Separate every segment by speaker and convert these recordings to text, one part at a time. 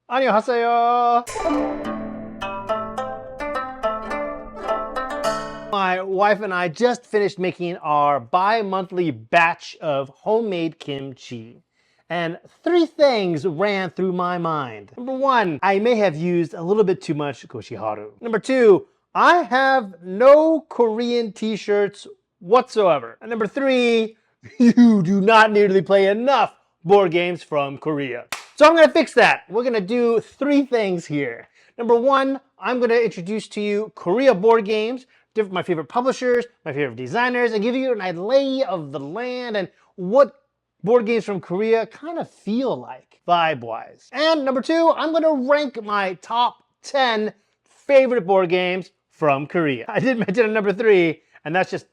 Speaker 1: 안녕하세요. My wife and I just finished making our bi-monthly batch of homemade kimchi. And three things ran through my mind. Number one, I may have used a little bit too much goshiharu. Number two, I have no Korean t-shirts whatsoever. And number three, you do not nearly play enough board games from Korea. So I'm gonna fix that. We're gonna do three things here. Number one, I'm gonna introduce to you Korea board games, my favorite publishers, my favorite designers, and give you an lay of the land and what board games from Korea kind of feel like, vibe-wise. And number two, I'm gonna rank my top 10 favorite board games from Korea. I did mention a number three, and it's just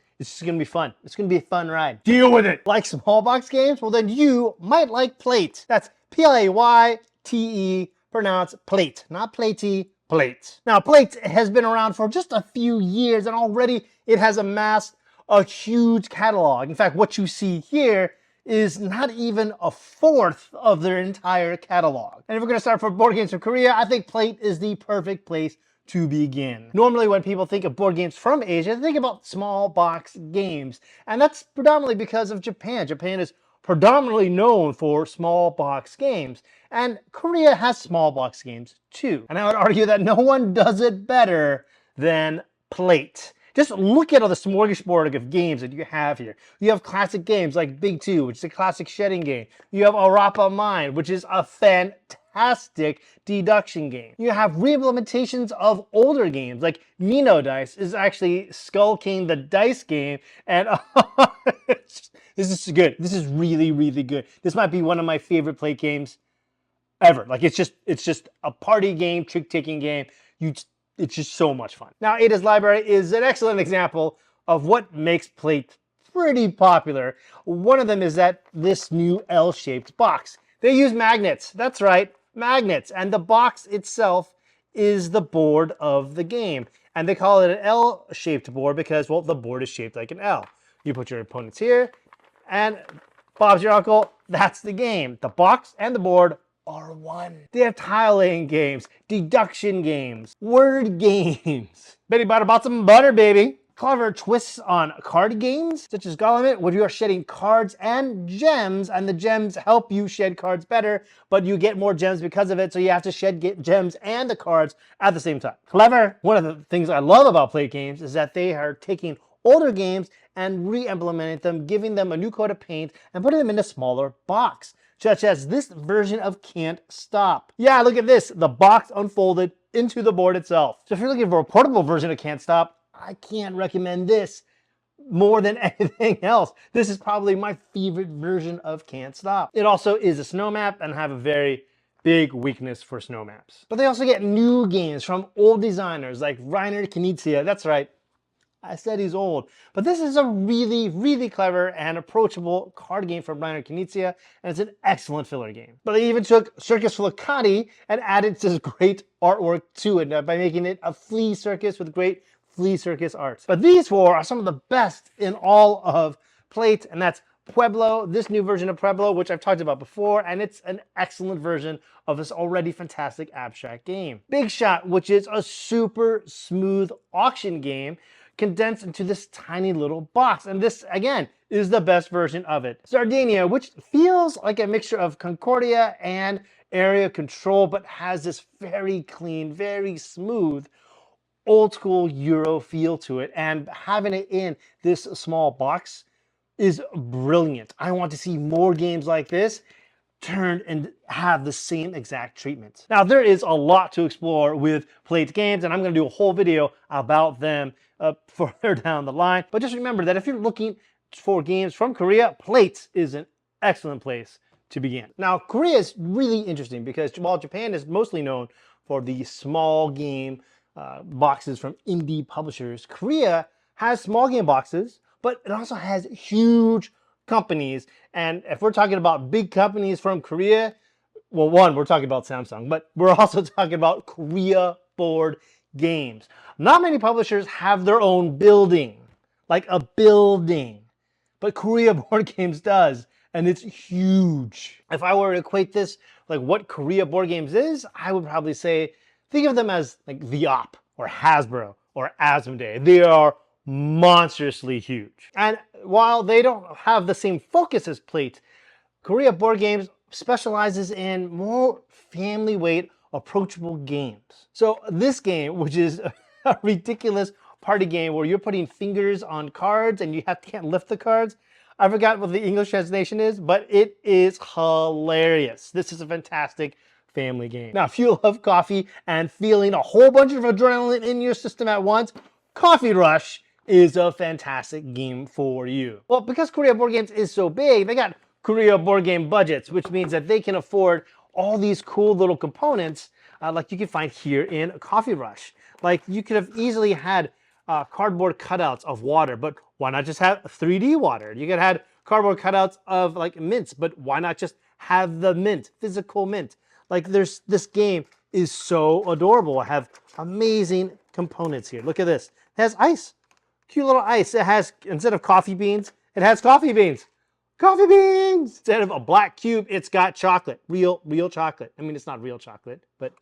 Speaker 1: gonna be fun. It's gonna be a fun ride. Deal with it. Like small box games? Well, then you might like Playte. That's P-L-A-Y-T-E, pronounced plate, not platey, Playte. Now, Playte has been around for just a few years, and already it has amassed a huge catalog. In fact, what you see here is not even a fourth of their entire catalog. And if we're gonna start for board games from Korea, I think Playte is the perfect place to begin. Normally when people think of board games from Asia, they think about small box games. And that's predominantly because of Japan. Japan is predominantly known for small box games. And Korea has small box games too. And I would argue that no one does it better than Playte. Just look at all the smorgasbord of games that you have here. You have classic games like Big Two, which is a classic shedding game. You have Arapa Mine, which is a fantastic deduction game. You have re-implementations of older games like Mino Dice is actually Skull King the dice game, and this is good. This is really, really good. This might be one of my favorite play games ever. Like it's just a party game, trick-taking game. It's just so much fun. Now, Ada's Library is an excellent example of what makes Playte pretty popular. One of them is this new L-shaped box. They use magnets. That's right, magnets. And the box itself is the board of the game. And they call it an L-shaped board because, well, the board is shaped like an L. You put your opponents here, and Bob's your uncle. That's the game. The box and the board are one. They have tile laying games, deduction games, word games. Betty Butter bought some butter, baby. Clever twists on card games, such as Gollum, where you are shedding cards and gems, and the gems help you shed cards better, but you get more gems because of it, so you have to shed gems and the cards at the same time. Clever. One of the things I love about Playte Games is that they are taking older games and re-implementing them, giving them a new coat of paint, and putting them in a smaller box, such as this version of Can't Stop. Yeah, look at this. The box unfolded into the board itself. So if you're looking for a portable version of Can't Stop, I can't recommend this more than anything else. This is probably my favorite version of Can't Stop. It also is a snow map and have a very big weakness for snow maps. But they also get new games from old designers like Reiner Knizia. That's right. I said he's old, but this is a really, really clever and approachable card game from Reiner Knizia, and it's an excellent filler game. But they even took Circus Fliccati and added this great artwork to it by making it a flea circus with great flea circus art. But these four are some of the best in all of Playte, and that's Pueblo, this new version of Pueblo, which I've talked about before, and it's an excellent version of this already fantastic abstract game. Big Shot, which is a super smooth auction game, condensed into this tiny little box. And this, again, is the best version of it. Sardinia, which feels like a mixture of Concordia and Area Control, but has this very clean, very smooth, old school Euro feel to it. And having it in this small box is brilliant. I want to see more games like this turned and have the same exact treatment. Now, there is a lot to explore with Playte Games, and I'm going to do a whole video about them further down the line. But just remember that if you're looking for games from Korea, Playte is an excellent place to begin. Now, Korea is really interesting because while Japan is mostly known for the small game boxes from indie publishers, Korea has small game boxes, but it also has huge companies. And if we're talking about big companies from Korea, well, one, we're talking about Samsung, but we're also talking about Korea board games. Not many publishers have their own building, like a building, but Korea Board Games does, and it's huge. If I were to equate this like what Korea board games is, I would probably say think of them as like the Op or Hasbro or Asmodee. They are monstrously huge. And while they don't have the same focus as Playte, Korea Board Games specializes in more family weight, approachable games. So this game, which is a ridiculous party game where you're putting fingers on cards and you can't lift the cards. I forgot what the English translation is, but it is hilarious. This is a fantastic family game. Now, if you love coffee and feeling a whole bunch of adrenaline in your system at once, Coffee Rush is a fantastic game for you. Well, because Korea Board Games is so big, they got Korea board game budgets, which means that they can afford all these cool little components like you can find here in Coffee Rush. Like you could have easily had cardboard cutouts of water, but why not just have 3D water? You could have had cardboard cutouts of like mints, but why not just have the mint, physical mint? Like this game is so adorable. I have amazing components here. Look at this. It has ice, cute little ice. It has, instead of coffee beans, it has coffee beans. Coffee beans! Instead of a black cube, it's got chocolate. Real chocolate. I mean, it's not real chocolate, but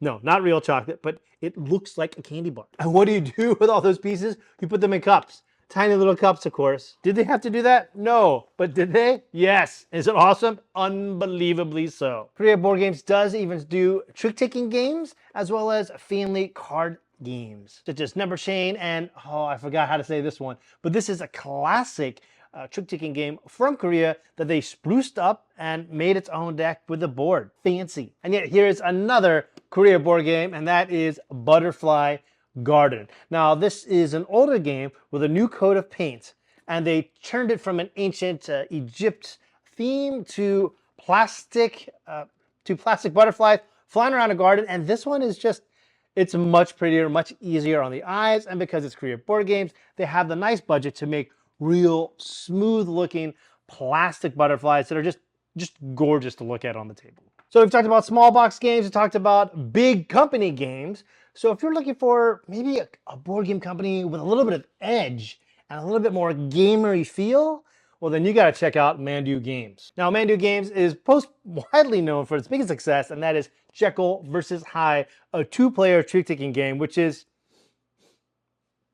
Speaker 1: no, not real chocolate, but it looks like a candy bar. And what do you do with all those pieces? You put them in cups. Tiny little cups, of course. Did they have to do that? No. But did they? Yes. Is it awesome? Unbelievably so. Korea Board Games does even do trick-taking games as well as family card games, such as Number Chain and, oh, I forgot how to say this one, but this is a classic trick-taking game from Korea that they spruced up and made its own deck with a board. Fancy. And yet here's another Korea board game, and that is Butterfly Garden. Now this is an older game with a new coat of paint, and they turned it from an ancient Egypt theme to plastic butterflies flying around a garden. And this one is just, it's much prettier, much easier on the eyes, and because it's Korea board games, they have the nice budget to make real smooth looking plastic butterflies that are just gorgeous to look at on the table. So we've talked about small box games, we talked about big company games. So if you're looking for maybe a board game company with a little bit of edge and a little bit more gamery feel, well then you gotta check out Mandoo Games. Now Mandoo Games is most widely known for its biggest success, and that is Jekyll versus Hyde, a 2-player trick-taking game, which is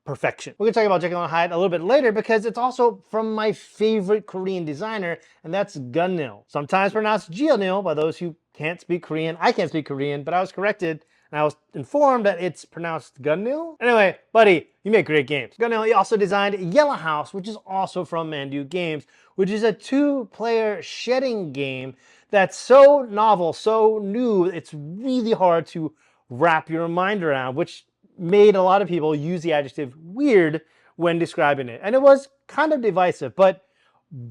Speaker 1: perfection. We're gonna talk about Jekyll and Hyde a little bit later because it's also from my favorite Korean designer, and that's Gunnil. Sometimes pronounced Geonil by those who can't speak Korean. I can't speak Korean, but I was corrected and I was informed that it's pronounced Gunnil. Anyway, buddy, you make great games. Gunnil, he also designed Yellow House, which is also from Mandoo Games, which is a 2-player shedding game that's so novel, so new, it's really hard to wrap your mind around, which made a lot of people use the adjective weird when describing it. And it was kind of divisive, but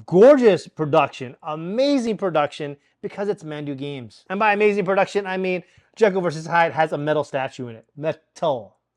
Speaker 1: gorgeous production, amazing production, because it's Mandoo Games. And by amazing production, I mean Jekyll vs. Hyde has a metal statue in it.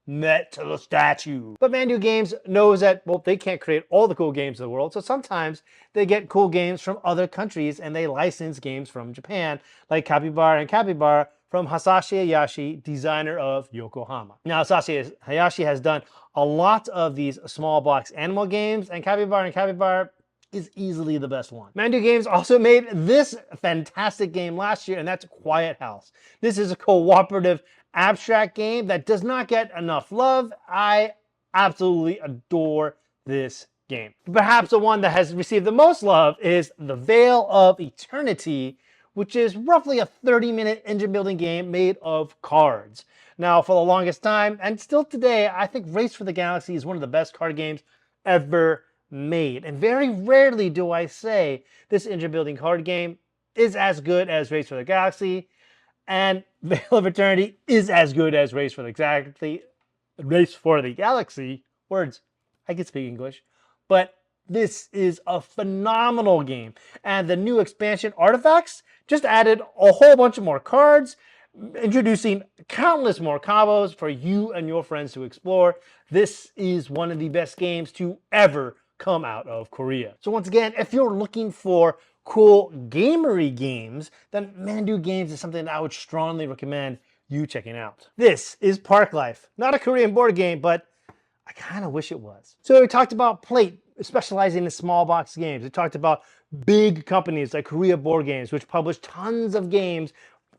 Speaker 1: Metal statue. But Mandoo Games knows that, well, they can't create all the cool games in the world, so sometimes they get cool games from other countries and they license games from Japan, like Capybara and Capybara from Hasashi Hayashi, designer of Yokohama. Now, Hasashi Hayashi has done a lot of these small box animal games, and Capybara is easily the best one. Mandoo Games also made this fantastic game last year, and that's Quiet House. This is a cooperative abstract game that does not get enough love. I absolutely adore this game. Perhaps the one that has received the most love is The Veil of Eternity, which is roughly a 30-minute engine building game made of cards. Now, for the longest time, and still today, I think Race for the Galaxy is one of the best card games ever made. And very rarely do I say this engine building card game is as good as Race for the Galaxy, and Veil of Eternity is as good as Race for the Galaxy. Words, I can speak English. But this is a phenomenal game. And the new expansion Artifacts just added a whole bunch of more cards, introducing countless more combos for you and your friends to explore. This is one of the best games to ever come out of Korea. So once again, if you're looking for cool gamery games, then Mandoo Games is something that I would strongly recommend you checking out. This is Park Life. Not a Korean board game, but I kind of wish it was. So we talked about Playte, specializing in small box games. They talked about big companies like Korea Board Games, which publish tons of games,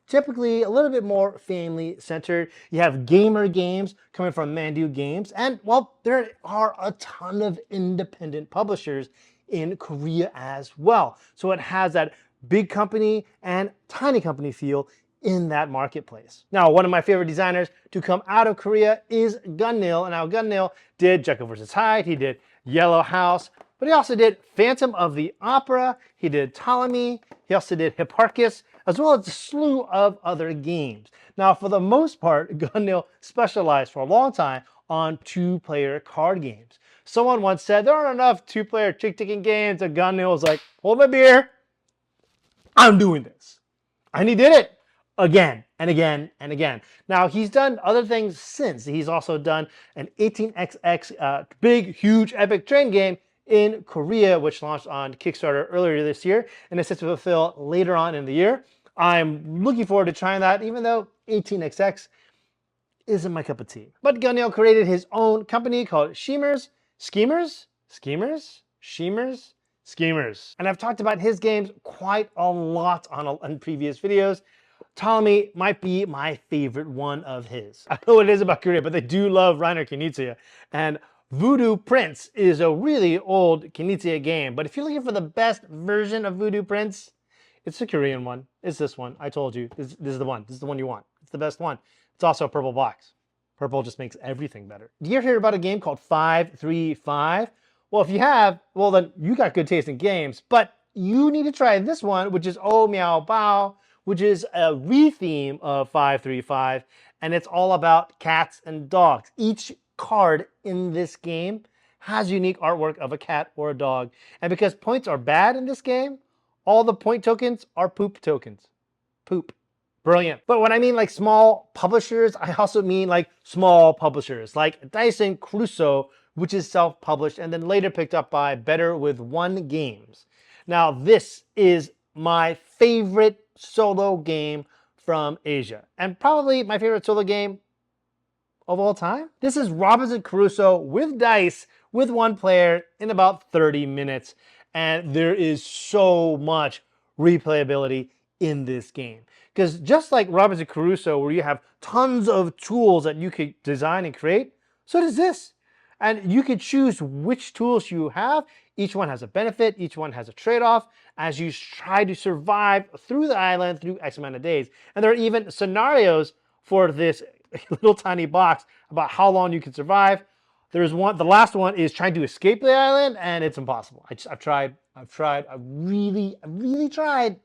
Speaker 1: typically a little bit more family centered. You have gamer games coming from Mandoo Games. And well, there are a ton of independent publishers in Korea as well. So it has that big company and tiny company feel in that marketplace. Now, one of my favorite designers to come out of Korea is Gunnil. And now Gunnil did Jekyll vs. Hyde, he did Yellow House, but he also did Phantom of the Opera, he did Ptolemy, he also did Hipparchus, as well as a slew of other games. Now, for the most part, Gunnil specialized for a long time on two-player card games. Someone once said there aren't enough two-player chick-ticking games, and Gunnil was like, hold my beer, I'm doing this. And he did it again and again and again. Now, he's done other things since. He's also done an 18xx big, huge, epic train game in Korea, which launched on Kickstarter earlier this year and is set to fulfill later on in the year. I'm looking forward to trying that, even though 18xx isn't my cup of tea. But Gunnil created his own company called Schemers. Schemers. And I've talked about his games quite a lot on previous videos. Ptolemy might be my favorite one of his. I know what it is about Korea, but they do love Reiner Knizia. And Voodoo Prince is a really old Knizia game. But if you're looking for the best version of Voodoo Prince, it's the Korean one. It's this one. I told you. This is the one. This is the one you want. It's the best one. It's also a purple box. Purple just makes everything better. Do you ever hear about a game called 535? Well, if you have, well, then you got good taste in games. But you need to try this one, which is Oh Meow Bao, which is a re-theme of 535. And it's all about cats and dogs. Each card in this game has unique artwork of a cat or a dog. And because points are bad in this game, all the point tokens are poop tokens. Poop. Brilliant. But when I mean like small publishers, I also mean like small publishers like Dyson Crusoe, which is self-published and then later picked up by Better With One Games. Now, this is my favorite solo game from Asia, and probably my favorite solo game of all time. This is Robinson Crusoe with dice with one player in about 30 minutes, and there is so much replayability in this game. Because just like Robinson Crusoe, where you have tons of tools that you could design and create, so does this. And you can choose which tools you have. Each one has a benefit, each one has a trade-off as you try to survive through the island through X amount of days. And there are even scenarios for this little tiny box about how long you can survive. There's one, the last one is trying to escape the island, and it's impossible. I've really tried.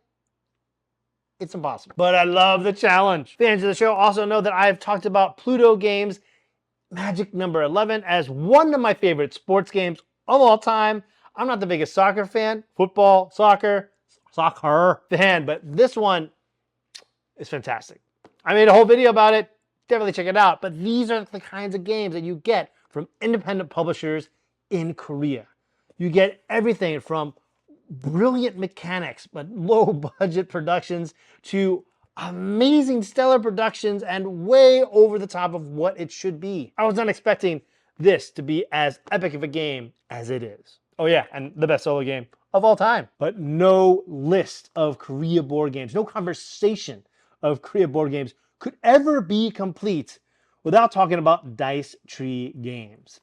Speaker 1: It's impossible. But I love the challenge. Fans of the show also know that I've talked about Playte Games Magic number 11 as one of my favorite sports games of all time. I'm not the biggest soccer fan, soccer fan, but this one is fantastic. I made a whole video about it. Definitely check it out. But these are the kinds of games that you get from independent publishers in Korea. You get everything from brilliant mechanics, but low budget productions to amazing stellar productions and way over the top of what it should be. I was not expecting this to be as epic of a game as it is. Oh yeah, and the best solo game of all time. But no list of Korea board games, no conversation of Korea board games could ever be complete without talking about DiceTree Games.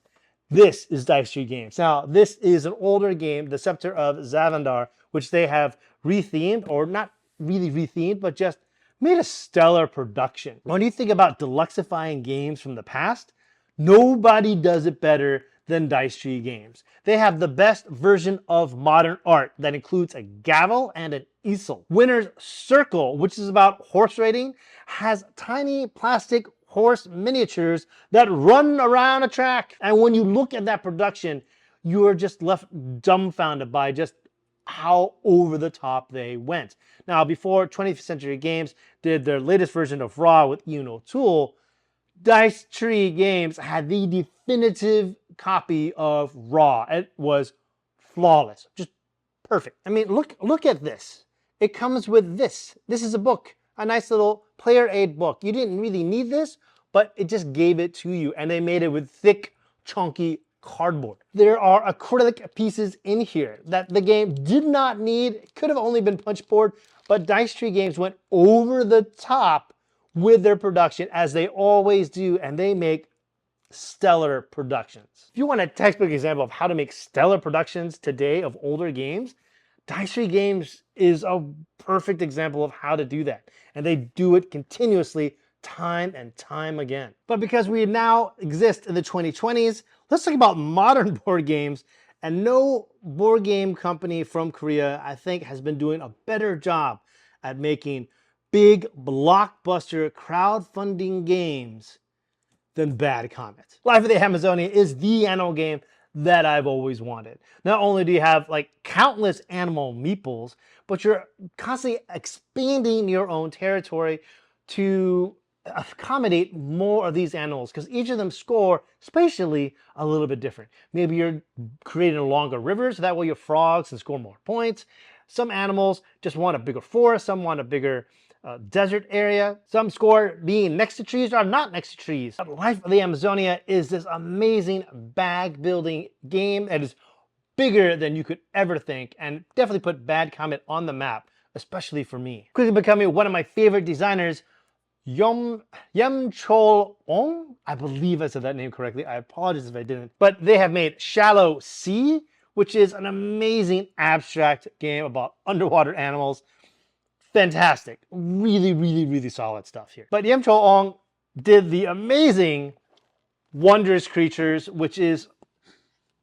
Speaker 1: This is DiceTree Games. Now, this is an older game, The Scepter of Zavandar, which they have rethemed, or not really rethemed, but just made a stellar production. When you think about deluxifying games from the past, nobody does it better than DiceTree Games. They have the best version of modern art that includes a gavel and an easel. Winner's Circle, which is about horse racing, has tiny plastic horse miniatures that run around a track. And when you look at that production, you are just left dumbfounded by just how over the top they went. Now, before 20th Century Games did their latest version of Raw with Ian O'Toole, DiceTree Games had the definitive copy of Raw. It was flawless, just perfect. I mean, look at this. It comes with this. This is a book, a nice little player aid book. You didn't really need this, but it just gave it to you, and they made it with thick, chunky cardboard. There are acrylic pieces in here that the game did not need. It could have only been punchboard, but DiceTree Games went over the top with their production, as they always do, and they make stellar productions. If you want a textbook example of how to make stellar productions today of older games, DiceTree Games is a perfect example of how to do that. And they do it continuously, time and time again. But because we now exist in the 2020s, let's talk about modern board games. And no board game company from Korea, I think, has been doing a better job at making big blockbuster crowdfunding games than Bad Comet. Life of the Amazonia is the animal game that I've always wanted. Not only do you have like countless animal meeples, but you're constantly expanding your own territory to accommodate more of these animals, because each of them score spatially a little bit different. Maybe you're creating a longer river, so that way your frogs can score more points. Some animals just want a bigger forest, some want a bigger desert area. Some score being next to trees or not next to trees. But Life of the Amazonia is this amazing bag building game that is bigger than you could ever think, and definitely put Bad Comet on the map, especially for me. Quickly becoming one of my favorite designers, Yem Chol Ong. I believe I said that name correctly. I apologize if I didn't. But they have made Shallow Sea, which is an amazing abstract game about underwater animals. Fantastic. Really, really, really solid stuff here. But Yem Chol Ong did the amazing Wondrous Creatures, which is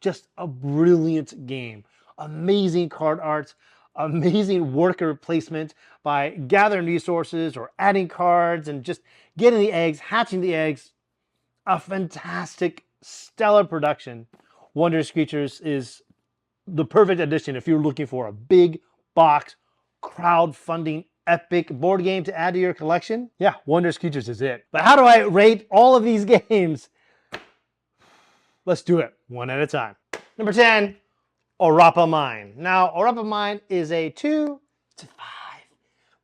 Speaker 1: just a brilliant game. Amazing card art, amazing worker placement by gathering resources or adding cards and just getting the eggs, hatching the eggs. A fantastic, stellar production. Wondrous Creatures is the perfect addition if you're looking for a big box crowdfunding epic board game to add to your collection. Yeah, Wondrous Creatures is it. But how do I rate all of these games? Let's do it one at a time. Number 10, Orapa Mine. Now, Orapa Mine is a 2 to 5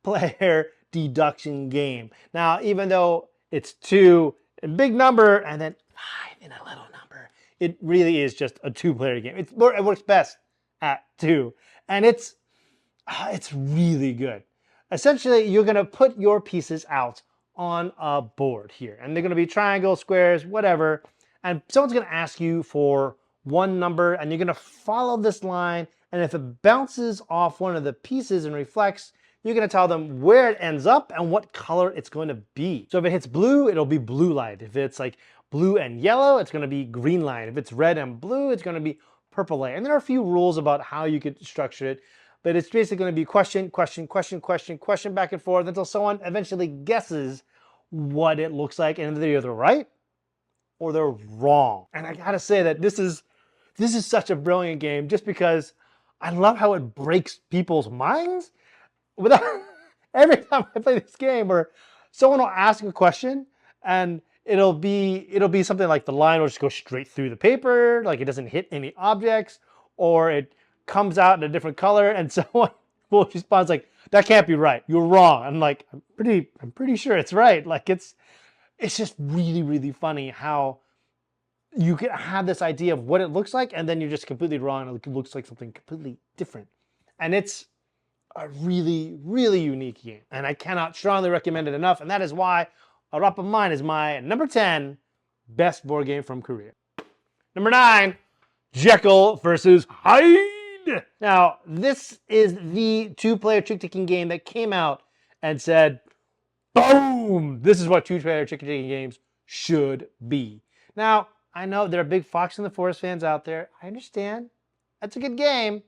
Speaker 1: player deduction game. Now, even though it's 2 in a big number and then 5 in a little number, it really is just a 2-player game. It works best at 2. And it's really good. Essentially, you're going to put your pieces out on a board here. And they're going to be triangles, squares, whatever. And someone's going to ask you for one number, and you're going to follow this line. And if it bounces off one of the pieces and reflects, you're going to tell them where it ends up and what color it's going to be. So if it hits blue, it'll be blue light. If it's like blue and yellow, it's going to be green light. If it's red and blue, it's going to be purple light. And there are a few rules about how you could structure it. But it's basically going to be question, question, question, question, question, back and forth until someone eventually guesses what it looks like, and they're either right or they're wrong. And I gotta say that this is such a brilliant game, just because I love how it breaks people's minds. Without every time I play this game, where someone will ask a question and it'll be something like the line will just go straight through the paper, like it doesn't hit any objects, or it comes out in a different color, and someone will respond like, that can't be right, you're wrong. I'm like, I'm pretty sure it's right. Like it's just really, really funny how you can have this idea of what it looks like, and then you're just completely wrong, and it looks like something completely different. And it's a really, really unique game, and I cannot strongly recommend it enough, and that is why Orapa Mine is my number 10 best board game from Korea. Number 9, Jekyll versus Hyde. Now, this is the 2-player trick-taking game that came out and said, boom, this is what 2-player trick-taking games should be. Now, I know there are big Fox in the Forest fans out there. I understand. That's a good game.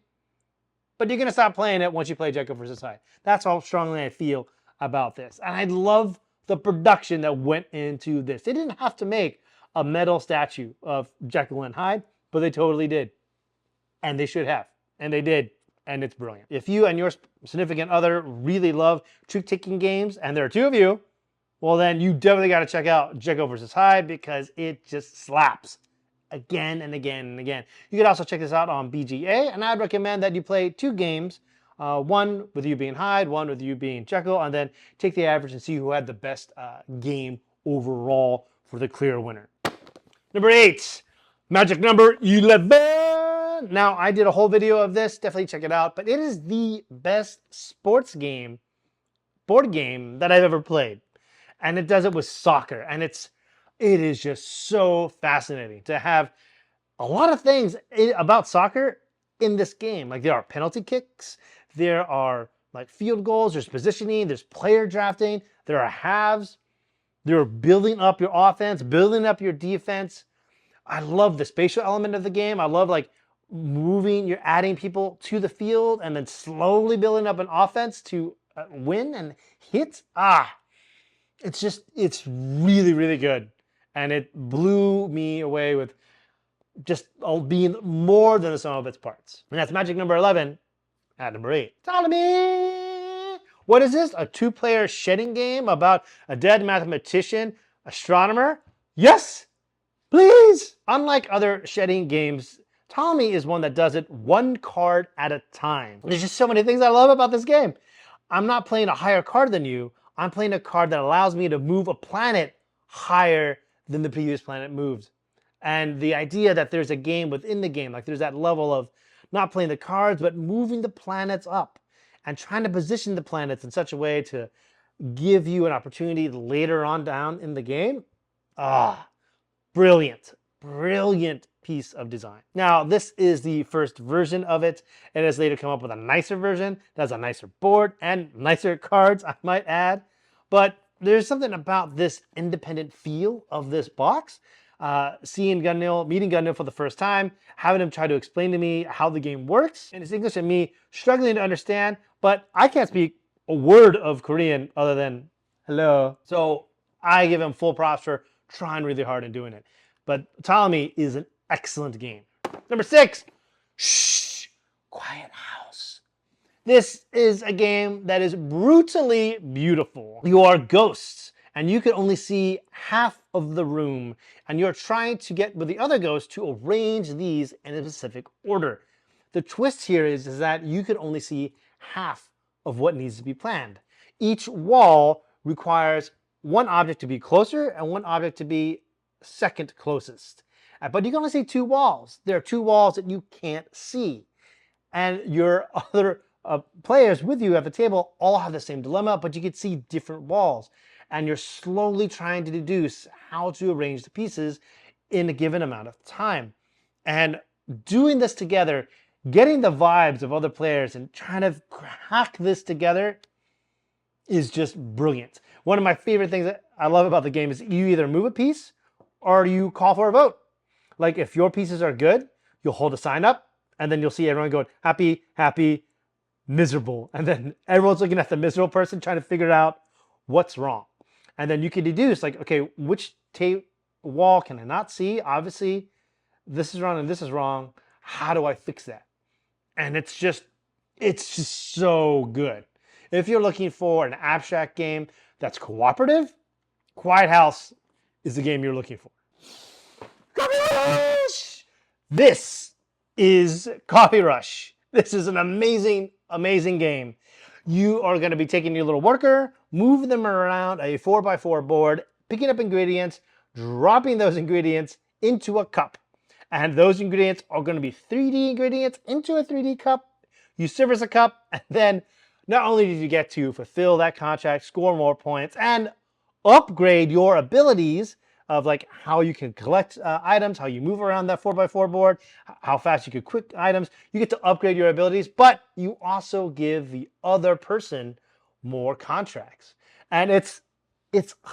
Speaker 1: But you're going to stop playing it once you play Jekyll versus Hyde. That's how strongly I feel about this. And I love the production that went into this. They didn't have to make a metal statue of Jekyll and Hyde, but they totally did. And they should have. And they did. And it's brilliant. If you and your significant other really love trick-taking games, and there are 2 of you, well then you definitely got to check out Jekyll versus Hyde, because it just slaps again and again and again. You could also check this out on BGA, and I'd recommend that you play 2 games, one with you being Hyde, one with you being Jekyll, and then take the average and see who had the best game overall for the clear winner. Number 8, Magic number 11. Now, I did a whole video of this. Definitely check it out. But it is the best sports game, board game that I've ever played. And it does it with soccer. And it is just so fascinating to have a lot of things about soccer in this game. Like there are penalty kicks, there are like field goals, there's positioning, there's player drafting, there are halves, there are building up your offense, building up your defense. I love the spatial element of the game. I love like moving, you're adding people to the field and then slowly building up an offense to win and hit. It's really, really good. And it blew me away with just being more than the sum of its parts. And that's magic number 11 at number 8. Ptolemy! What is this? A 2-player shedding game about a dead mathematician, astronomer? Yes, please! Unlike other shedding games, Ptolemy is one that does it one card at a time. There's just so many things I love about this game. I'm not playing a higher card than you. I'm playing a card that allows me to move a planet higher than the previous planet moved. And the idea that there's a game within the game, like there's that level of not playing the cards, but moving the planets up and trying to position the planets in such a way to give you an opportunity later on down in the game. Brilliant, brilliant piece of design. Now, this is the first version of it. It has later come up with a nicer version that has a nicer board and nicer cards, I might add. But there's something about this independent feel of this box. Meeting Gunnil for the first time, having him try to explain to me how the game works, and it's English and me struggling to understand, but I can't speak a word of Korean other than hello. So I give him full props for trying really hard and doing it. But Ptolemy is an excellent game. Number 6, Shh, Quiet House. This is a game that is brutally beautiful. You are ghosts, and you can only see half of the room, and you're trying to get with the other ghosts to arrange these in a specific order. The twist here is that you can only see half of what needs to be planned. Each wall requires one object to be closer and one object to be second closest. But you can only see 2 walls. There are 2 walls that you can't see. And your other players with you at the table all have the same dilemma, but you can see different walls. And you're slowly trying to deduce how to arrange the pieces in a given amount of time. And doing this together, getting the vibes of other players and trying to hack this together is just brilliant. One of my favorite things that I love about the game is you either move a piece or you call for a vote. Like if your pieces are good, you'll hold a sign up and then you'll see everyone going happy, happy, miserable. And then everyone's looking at the miserable person trying to figure out what's wrong. And then you can deduce like, okay, which wall can I not see? Obviously, this is wrong and this is wrong. How do I fix that? And it's just so good. If you're looking for an abstract game that's cooperative, Quiet House is the game you're looking for. Coffee Rush! This is Coffee Rush. This is an amazing, amazing game. You are going to be taking your little worker, moving them around a 4x4 board, picking up ingredients, dropping those ingredients into a cup. And those ingredients are going to be 3D ingredients into a 3D cup. You service a cup, and then not only did you get to fulfill that contract, score more points, and upgrade your abilities of like how you can collect items, how you move around that 4x4 board, how fast you can quick items. You get to upgrade your abilities, but you also give the other person more contracts. And it's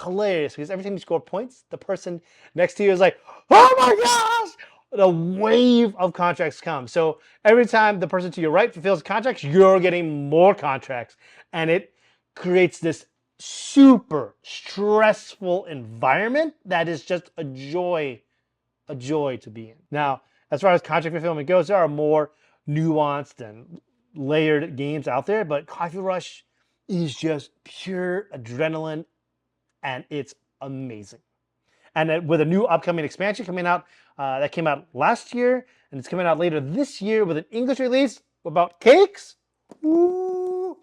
Speaker 1: hilarious because every time you score points, the person next to you is like, oh my gosh! The wave of contracts come. So every time the person to your right fulfills contracts, you're getting more contracts. And it creates this super stressful environment that is just a joy to be in. Now, as far as contract fulfillment goes, there are more nuanced and layered games out there, but Coffee Rush is just pure adrenaline, and it's amazing. And with a new upcoming expansion coming out, that came out last year, and it's coming out later this year with an English release about cakes. Ooh,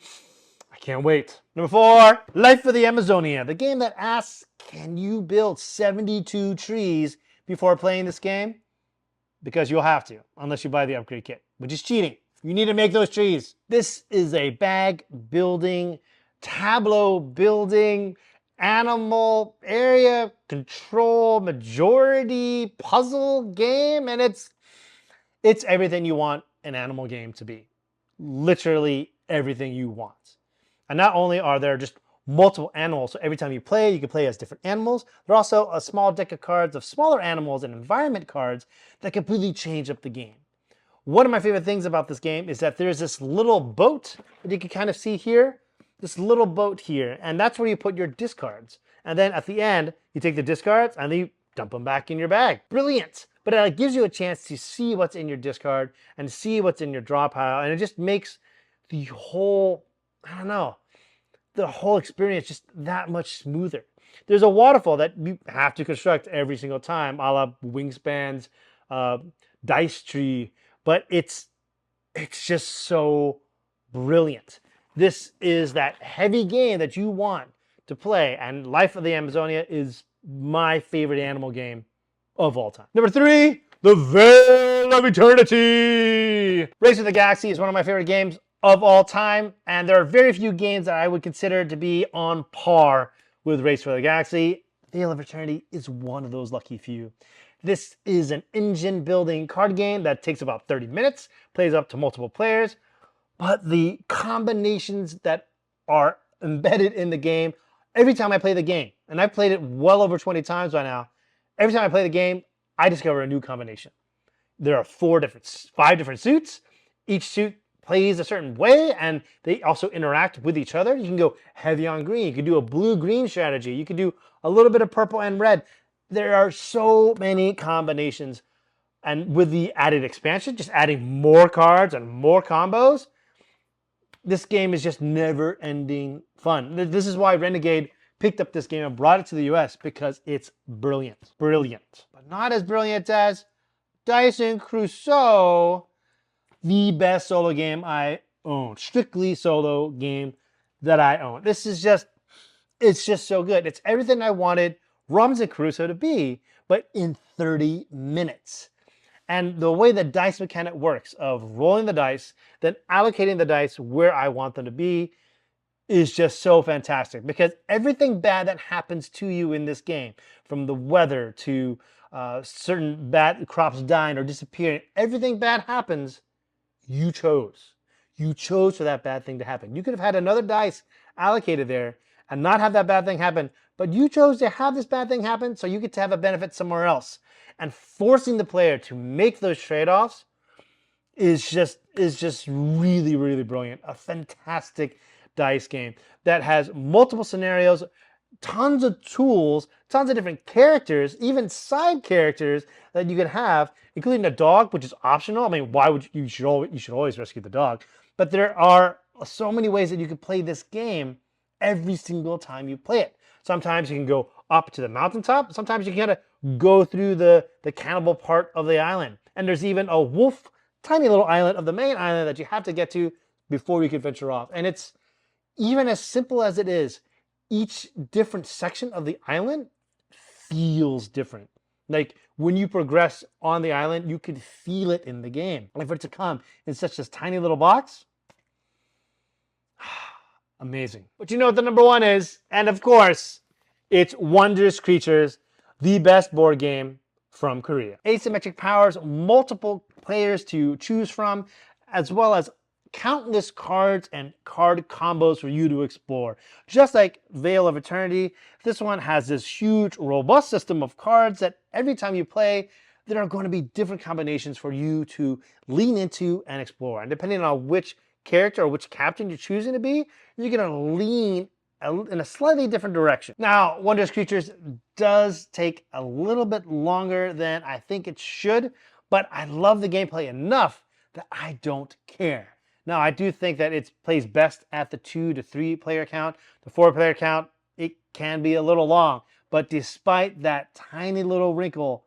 Speaker 1: I can't wait. Number 4, Life of the Amazonia, the game that asks, can you build 72 trees before playing this game? because you'll have to, unless you buy the upgrade kit, which is cheating. You need to make those trees. This is a bag building, tableau building, animal area control, majority puzzle game, and it's everything you want an animal game to be. Literally everything you want. And not only are there just multiple animals, so every time you play, you can play as different animals. There are also a small deck of cards of smaller animals and environment cards that completely change up the game. One of my favorite things about this game is that there's this little boat that you can kind of see here. This little boat here, and that's where you put your discards. And then at the end, you take the discards and then you dump them back in your bag. Brilliant! But it gives you a chance to see what's in your discard and see what's in your draw pile, and it just makes the whole, I don't know, the whole experience just that much smoother. There's a waterfall that you have to construct every single time, a la Wingspans, DiceTree, but it's just so brilliant. This is that heavy game that you want to play, and Life of the Amazonia is my favorite animal game of all time. Number 3, The Veil of Eternity. Race of the Galaxy is one of my favorite games of all time, and there are very few games that I would consider to be on par with Race for the Galaxy. Veil of Eternity is one of those lucky few. This is an engine building card game that takes about 30 minutes, plays up to multiple players, but the combinations that are embedded in the game, every time I play the game, and I've played it well over 20 times by now, every time I play the game, I discover a new combination. There are 5 different suits. Each suit plays a certain way, and they also interact with each other. You can go heavy on green. You can do a blue-green strategy. You can do a little bit of purple and red. There are so many combinations, and with the added expansion, just adding more cards and more combos, this game is just never-ending fun. This is why Renegade picked up this game and brought it to the US, because it's brilliant. Brilliant. But not as brilliant as Dyson Crusoe, the best solo game I own. Strictly solo game that I own. This is just, it's just so good. It's everything I wanted Robinson Crusoe to be, but in 30 minutes. And the way the dice mechanic works of rolling the dice, then allocating the dice where I want them to be, is just so fantastic, because everything bad that happens to you in this game, from the weather to certain bad crops dying or disappearing, everything bad happens, you chose. You chose for that bad thing to happen. You could have had another dice allocated there and not have that bad thing happen, but you chose to have this bad thing happen so you get to have a benefit somewhere else. And forcing the player to make those trade-offs is just really, really brilliant. A fantastic dice game that has multiple scenarios, tons of tools, tons of different characters, even side characters that you can have, including a dog, which is optional. I mean, why would you should always rescue the dog. But there are so many ways that you can play this game every single time you play it. Sometimes you can go up to the mountaintop. Sometimes you can kind of go through the cannibal part of the island. And there's even a wolf, tiny little island of the main island that you have to get to before you can venture off. And it's even as simple as it is, each different section of the island feels different. Like when you progress on the island, you can feel it in the game. And for it to come in such a tiny little box, amazing. But you know what the number 1 is? And of course, it's Wondrous Creatures, the best board game from Korea. Asymmetric powers, multiple players to choose from, as well as countless cards and card combos for you to explore. Just like Veil of Eternity, this one has this huge, robust system of cards that every time you play, there are going to be different combinations for you to lean into and explore. And depending on which character or which captain you're choosing to be, you're going to lean in a slightly different direction. Now, Wondrous Creatures does take a little bit longer than I think it should, but I love the gameplay enough that I don't care. Now, I do think that it plays best at the 2 to 3 player count. The 4 player count, it can be a little long. But despite that tiny little wrinkle,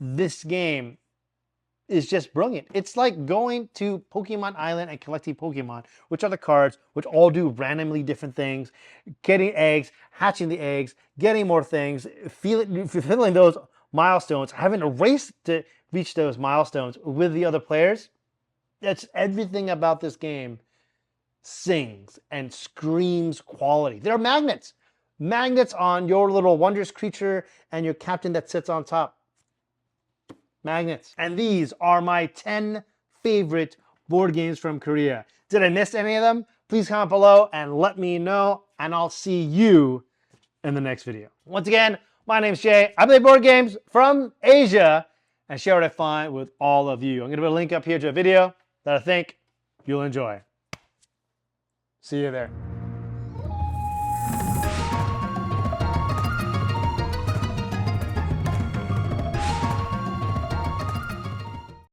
Speaker 1: this game is just brilliant. It's like going to Pokemon Island and collecting Pokemon, which are the cards, which all do randomly different things. Getting eggs, hatching the eggs, getting more things, fulfilling those milestones, having a race to reach those milestones with the other players. That's everything about this game sings and screams quality. They're magnets. Magnets on your little wondrous creature and your captain that sits on top. Magnets. And these are my 10 favorite board games from Korea. Did I miss any of them? Please comment below and let me know, and I'll see you in the next video. Once again, my name's Jay. I play board games from Asia and share what I find with all of you. I'm going to put a link up here to a video that I think you'll enjoy. See you there.